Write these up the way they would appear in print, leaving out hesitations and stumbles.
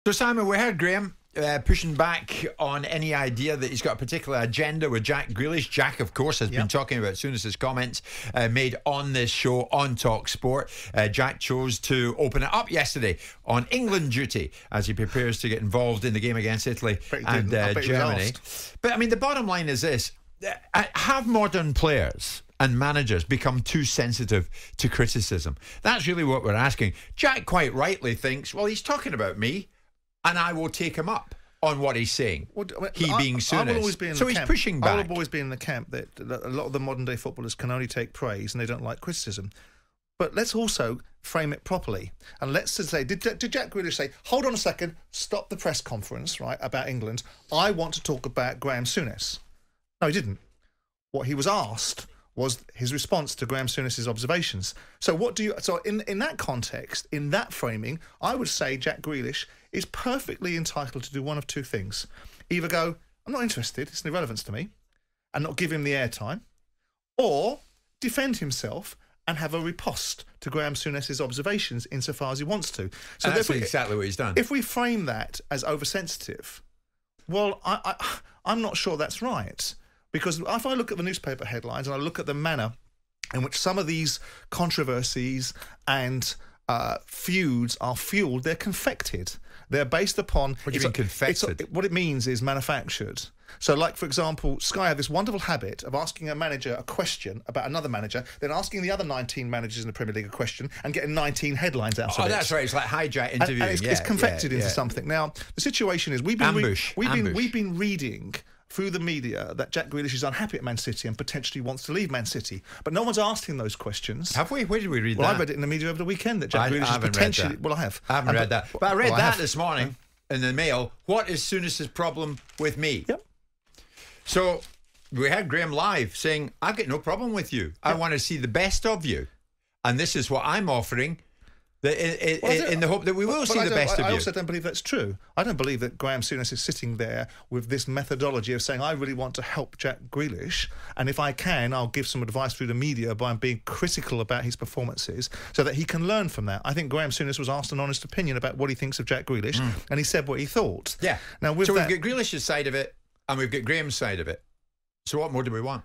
So, Simon, we heard Graeme pushing back on any idea that he's got a particular agenda with Jack Grealish. Jack, of course, has been talking about Souness' comments made on this show on talkSPORT. Jack chose to open it up yesterday on England duty as he prepares to get involved in the game against Italy and Germany. But, I mean, the bottom line is this. Have modern players and managers become too sensitive to criticism? That's really what we're asking. Jack quite rightly thinks, well, he's talking about me, and I will take him up on what he's saying. Well, he being Souness. So he's pushing back. I will always be in the camp that a lot of the modern day footballers can only take praise and they don't like criticism. But let's also frame it properly. And let's say, did Jack Grealish say, hold on a second, stop the press conference, right, about England. I want to talk about Graeme Souness. No, he didn't. What he was asked was his response to Graeme Souness' observations. So in that context, in that framing, I would say Jack Grealish is perfectly entitled to do one of two things. Either go, I'm not interested, it's an irrelevance to me, and not give him the airtime, or defend himself and have a riposte to Graeme Souness' observations insofar as he wants to. So that's exactly what he's done. If we frame that as oversensitive, well, I'm not sure that's right. Because if I look at the newspaper headlines and I look at the manner in which some of these controversies and feuds are fueled, they're confected. They're based upon... What do you mean confected? What it means is manufactured. So, like, for example, Sky have this wonderful habit of asking a manager a question about another manager, then asking the other 19 managers in the Premier League a question and getting 19 headlines out of it. Oh, that's right. It's like hijack interviewing. And it's confected into something. Now, the situation is we've been reading through the media that Jack Grealish is unhappy at Man City and potentially wants to leave Man City. But no one's asked him those questions. Have we? Where did we read that? Well, I read it in the media over the weekend that Jack Grealish is potentially... Well, I have. I haven't read that. But I read that this morning in the Mail. What is Souness' problem with me? Yep. So we had Graeme live saying, I've got no problem with you. I want to see the best of you. And this is what I'm offering. In the hope that we will see the best of you. I also don't believe that's true. I don't believe that Graeme Souness is sitting there with this methodology of saying, I really want to help Jack Grealish, and if I can, I'll give some advice through the media by being critical about his performances so that he can learn from that. I think Graeme Souness was asked an honest opinion about what he thinks of Jack Grealish, and he said what he thought. Yeah. Now, we've got Grealish's side of it, and we've got Graham's side of it. So what more do we want?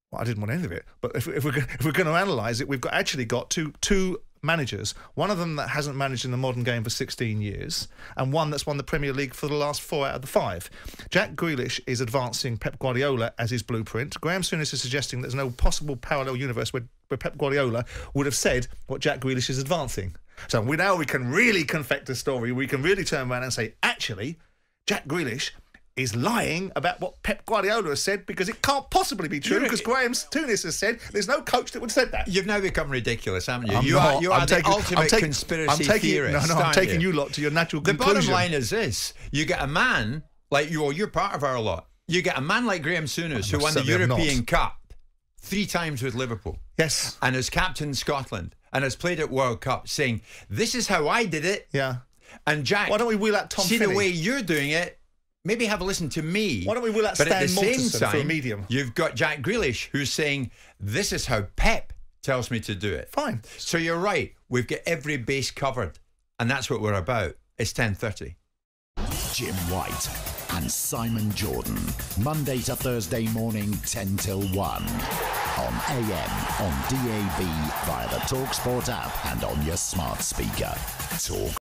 Well, I didn't want any of it. But if we're going to analyse it, we've actually got two managers. One of them that hasn't managed in the modern game for 16 years, and one that's won the Premier League for the last 4 out of the 5. Jack Grealish is advancing Pep Guardiola as his blueprint. Graeme Souness is suggesting there's no possible parallel universe where Pep Guardiola would have said what Jack Grealish is advancing. So now we can really confect a story. We can really turn around and say, actually, Jack Grealish is lying about what Pep Guardiola has said because it can't possibly be true because Graeme Souness has said there's no coach that would have said that. You've now become ridiculous, haven't you? You are the ultimate conspiracy theorist. I'm taking you lot to your natural conclusion. The bottom line is this. You get a man like you, or you're part of our lot. You get a man like Graeme Souness who won the European Cup 3 times with Liverpool. Yes. And has captained Scotland and has played at World Cup saying, this is how I did it. Yeah. And Jack, why don't we wheel out Tom Finney? The way you're doing it, maybe have a listen to me. Why don't we will at Stan Mortensen for a medium? You've got Jack Grealish who's saying, this is how Pep tells me to do it. Fine. So you're right. We've got every base covered. And that's what we're about. It's 10:30. Jim White and Simon Jordan. Monday to Thursday morning, 10 till 1. On AM, on DAB, via the talkSPORT app and on your smart speaker. Talk.